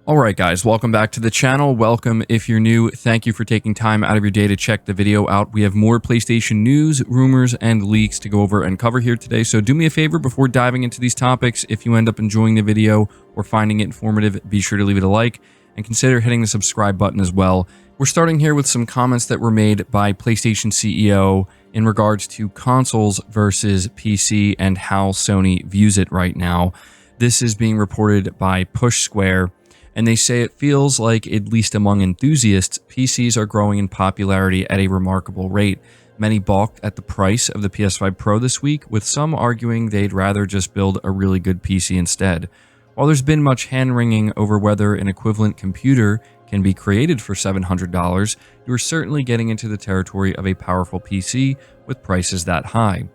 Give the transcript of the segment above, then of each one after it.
Alright guys, welcome back to the channel. Welcome if you're new. Thank you for taking time out of your day to check the video out. We have more PlayStation news, rumors, and leaks to go over and cover here today. So do me a favor before diving into these topics. If you end up enjoying the video or finding it informative, be sure to leave it a like and consider hitting the subscribe button as well. We're starting here with some comments that were made by PlayStation CEO in regards to consoles versus PC and how Sony views it right now. This is being reported by Push Square, and they say it feels like, at least among enthusiasts, PCs are growing in popularity at a remarkable rate. Many balked at the price of the PS5 Pro this week, with some arguing they'd rather just build a really good PC instead. While there's been much hand-wringing over whether an equivalent computer can be created for $700, you're certainly getting into the territory of a powerful PC with prices that high.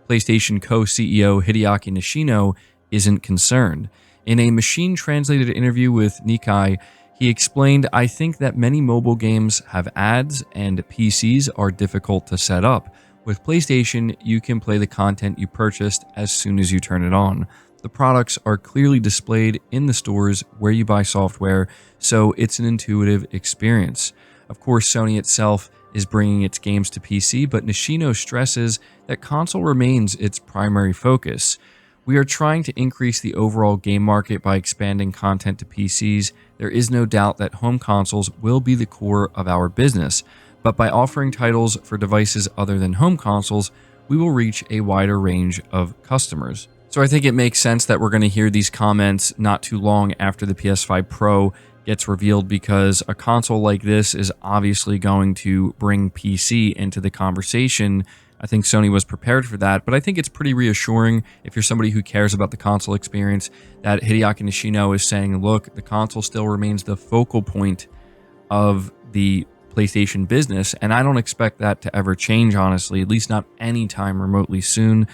PlayStation co-CEO Hideaki Nishino isn't concerned. In a machine-translated interview with Nikkei, he explained, "I think that many mobile games have ads and PCs are difficult to set up. With PlayStation, you can play the content you purchased as soon as you turn it on. The products are clearly displayed in the stores where you buy software, so it's an intuitive experience." Of course, Sony itself is bringing its games to PC, but Nishino stresses that console remains its primary focus. "We are trying to increase the overall game market by expanding content to PCs. There is no doubt that home consoles will be the core of our business, but by offering titles for devices other than home consoles, we will reach a wider range of customers." So I think it makes sense that we're going to hear these comments not too long after the PS5 Pro gets revealed, because a console like this is obviously going to bring PC into the conversation. I think Sony was prepared for that, but I think it's pretty reassuring if you're somebody who cares about the console experience that Hideaki Nishino is saying, look, the console still remains the focal point of the PlayStation business, and I don't expect that to ever change, honestly, at least not anytime remotely soon.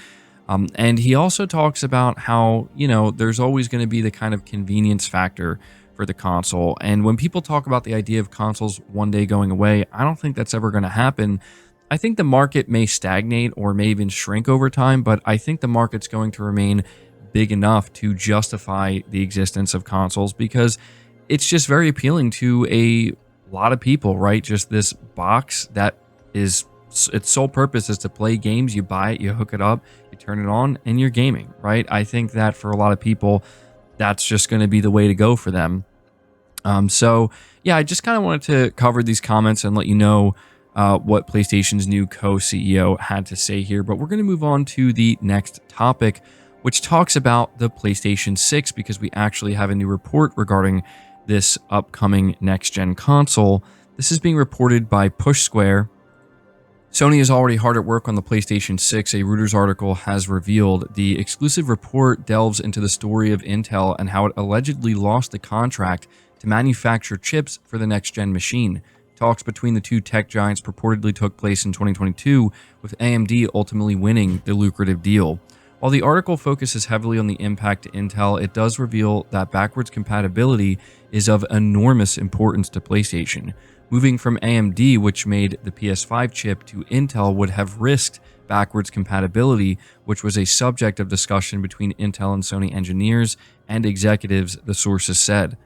And he also talks about how, there's always going to be the kind of convenience factor for the console. And when people talk about the idea of consoles one day going away, I don't think that's ever going to happen. I think the market may stagnate or may even shrink over time, but I think the market's going to remain big enough to justify the existence of consoles, because it's just very appealing to a lot of people, right? Just this box that is, its sole purpose is to play games. You buy it, you hook it up, you turn it on, and you're gaming, right? I think that for a lot of people, that's just going to be the way to go for them. So yeah, I just kind of wanted to cover these comments and let you know what PlayStation's new co-CEO had to say here. But we're going to move on to the next topic, which talks about the PlayStation 6, because we actually have a new report regarding this upcoming next-gen console. This is being reported by Push Square. Sony is already hard at work on the PlayStation 6, a Reuters article has revealed. The exclusive report delves into the story of Intel and how it allegedly lost the contract to manufacture chips for the next-gen machine. Talks between the two tech giants purportedly took place in 2022, with AMD ultimately winning the lucrative deal. While the article focuses heavily on the impact to Intel, it does reveal that backwards compatibility is of enormous importance to PlayStation. Moving from AMD, which made the PS5 chip, to Intel would have risked backwards compatibility, which was a subject of discussion between Intel and Sony engineers and executives, the sources said.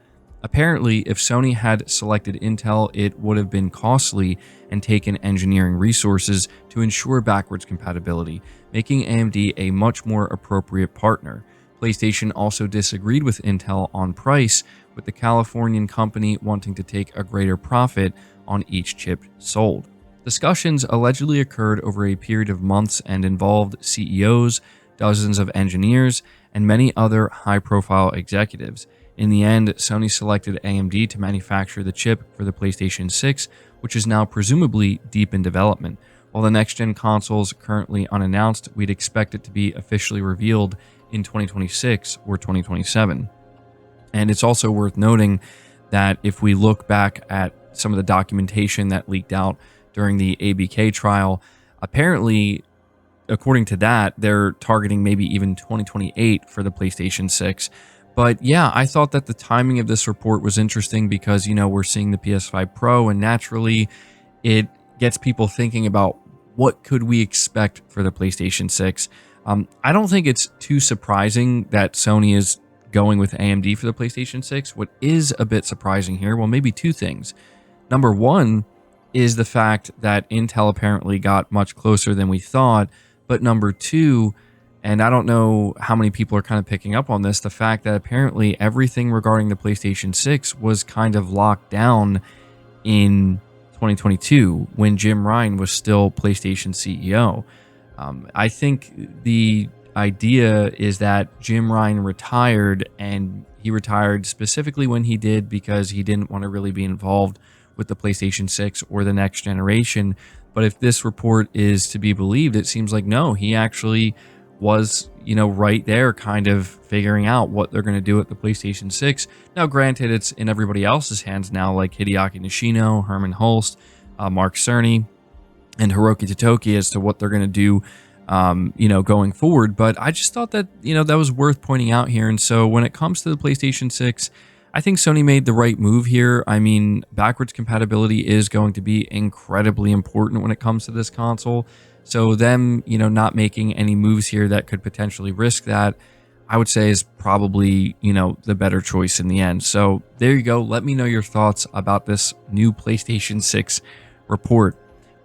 Apparently, if Sony had selected Intel, it would have been costly and taken engineering resources to ensure backwards compatibility, making AMD a much more appropriate partner. PlayStation also disagreed with Intel on price, with the Californian company wanting to take a greater profit on each chip sold. Discussions allegedly occurred over a period of months and involved CEOs, dozens of engineers, and many other high-profile executives. In the end, Sony selected AMD to manufacture the chip for the PlayStation 6, which is now presumably deep in development. While the next-gen console is currently unannounced, we'd expect it to be officially revealed in 2026 or 2027. And it's also worth noting that if we look back at some of the documentation that leaked out during the ABK trial, apparently, according to that, they're targeting maybe even 2028 for the PlayStation 6. But yeah, I thought that the timing of this report was interesting because, we're seeing the PS5 Pro, and naturally it gets people thinking about what could we expect for the PlayStation 6. I don't think it's too surprising that Sony is going with AMD for the PlayStation 6. What is a bit surprising here, well, maybe two things. Number one is the fact that Intel apparently got much closer than we thought. But number two, and I don't know how many people are kind of picking up on this, the fact that apparently everything regarding the PlayStation 6 was kind of locked down in 2022 when Jim Ryan was still PlayStation CEO. I think the idea is that Jim Ryan retired, and he retired specifically when he did because he didn't want to really be involved with the PlayStation 6 or the next generation. But if this report is to be believed, it seems like no, he actually was, right there kind of figuring out what they're going to do with the PlayStation 6. Now, granted, it's in everybody else's hands now, like Hideaki Nishino, Herman Hulst, Mark Cerny, and Hiroki Totoki as to what they're going to do, going forward. But I just thought that, that was worth pointing out here. And so when it comes to the PlayStation 6, I think Sony made the right move here. I mean, backwards compatibility is going to be incredibly important when it comes to this console. So them, not making any moves here that could potentially risk that, I would say is probably, the better choice in the end. So there you go. Let me know your thoughts about this new PlayStation 6 report.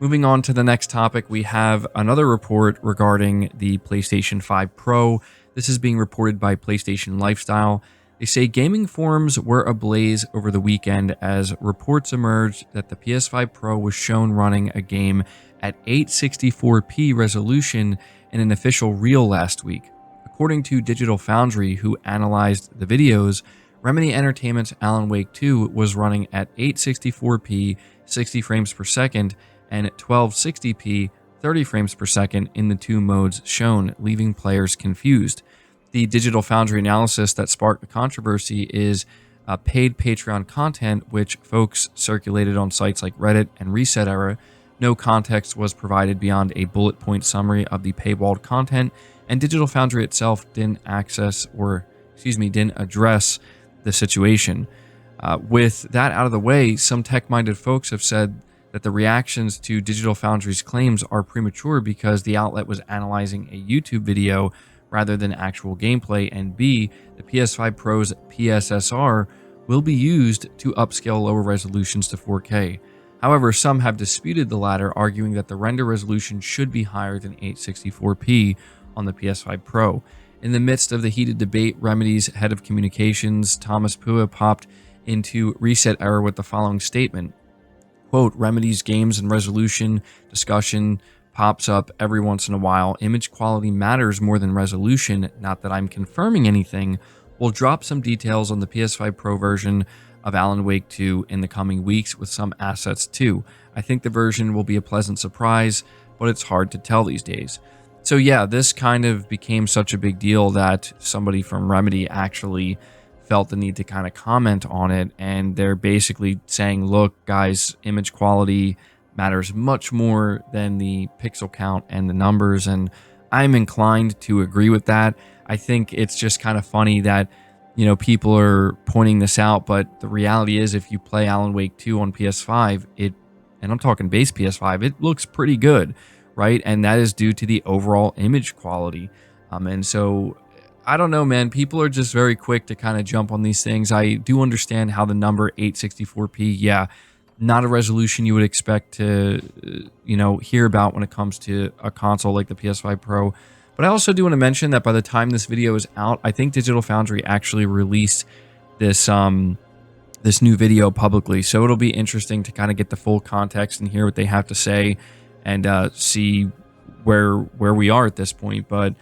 Moving on to the next topic, we have another report regarding the PlayStation 5 Pro. This is being reported by PlayStation Lifestyle. They say gaming forums were ablaze over the weekend as reports emerged that the PS5 Pro was shown running a game at 864p resolution in an official reel last week. According to Digital Foundry, who analyzed the videos, Remedy Entertainment's Alan Wake 2 was running at 864p 60 frames per second and at 1260p 30 frames per second in the two modes shown, leaving players confused. The Digital Foundry analysis that sparked the controversy is paid Patreon content, which folks circulated on sites like Reddit and Reset Era. No context was provided beyond a bullet point summary of the paywalled content, and Digital Foundry itself didn't address the situation. With that out of the way, some tech-minded folks have said that the reactions to Digital Foundry's claims are premature because the outlet was analyzing a YouTube video rather than actual gameplay, and B, the PS5 Pro's PSSR will be used to upscale lower resolutions to 4K. However, some have disputed the latter, arguing that the render resolution should be higher than 864p on the PS5 Pro. In the midst of the heated debate, Remedy's head of communications, Thomas Pua, popped into Reset Era with the following statement. Quote, Remedy's games and resolution discussion pops up every once in a while. Image quality matters more than resolution. Not that I'm confirming anything. We'll drop some details on the PS5 Pro version of Alan Wake 2 in the coming weeks with some assets too. I think the version will be a pleasant surprise, but it's hard to tell these days. So yeah, this kind of became such a big deal that somebody from Remedy actually felt the need to kind of comment on it, and they're basically saying, look guys, image quality matters much more than the pixel count and the numbers, and I'm inclined to agree with that. I think it's just kind of funny that, people are pointing this out, but the reality is if you play Alan Wake 2 on PS5, and I'm talking base PS5, it looks pretty good, right? And that is due to the overall image quality. And so I don't know, man, people are just very quick to kind of jump on these things. I do understand how the number 864p, yeah, not a resolution you would expect to, hear about when it comes to a console like the PS5 Pro. But I also do want to mention that by the time this video is out, I think Digital Foundry actually released this this new video publicly. So it'll be interesting to kind of get the full context and hear what they have to say and see where we are at this point. But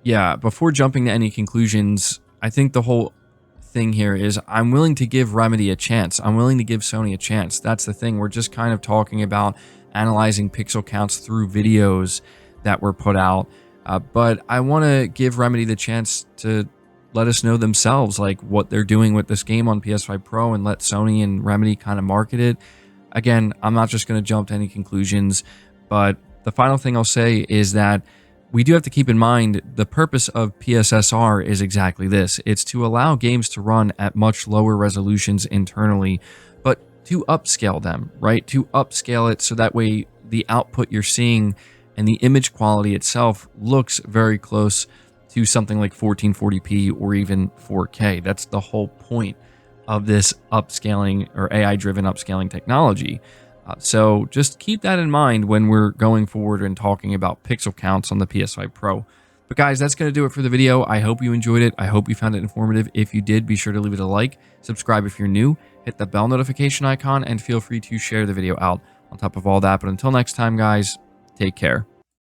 yeah, before jumping to any conclusions, I think the whole thing here is I'm willing to give Remedy a chance. I'm willing to give Sony a chance. That's the thing. We're just kind of talking about analyzing pixel counts through videos that were put out. But I want to give Remedy the chance to let us know themselves, like what they're doing with this game on PS5 Pro, and let Sony and Remedy kind of market it. Again, I'm not just going to jump to any conclusions, but the final thing I'll say is that we do have to keep in mind the purpose of PSSR is exactly this. It's to allow games to run at much lower resolutions internally, but to upscale them, right? To upscale it so that way the output you're seeing and the image quality itself looks very close to something like 1440p or even 4K. That's the whole point of this upscaling or AI-driven upscaling technology. So just keep that in mind when we're going forward and talking about pixel counts on the PS5 Pro. But guys, that's going to do it for the video. I hope you enjoyed it. I hope you found it informative. If you did, be sure to leave it a like, subscribe if you're new, hit the bell notification icon, and feel free to share the video out on top of all that. But until next time, guys, take care.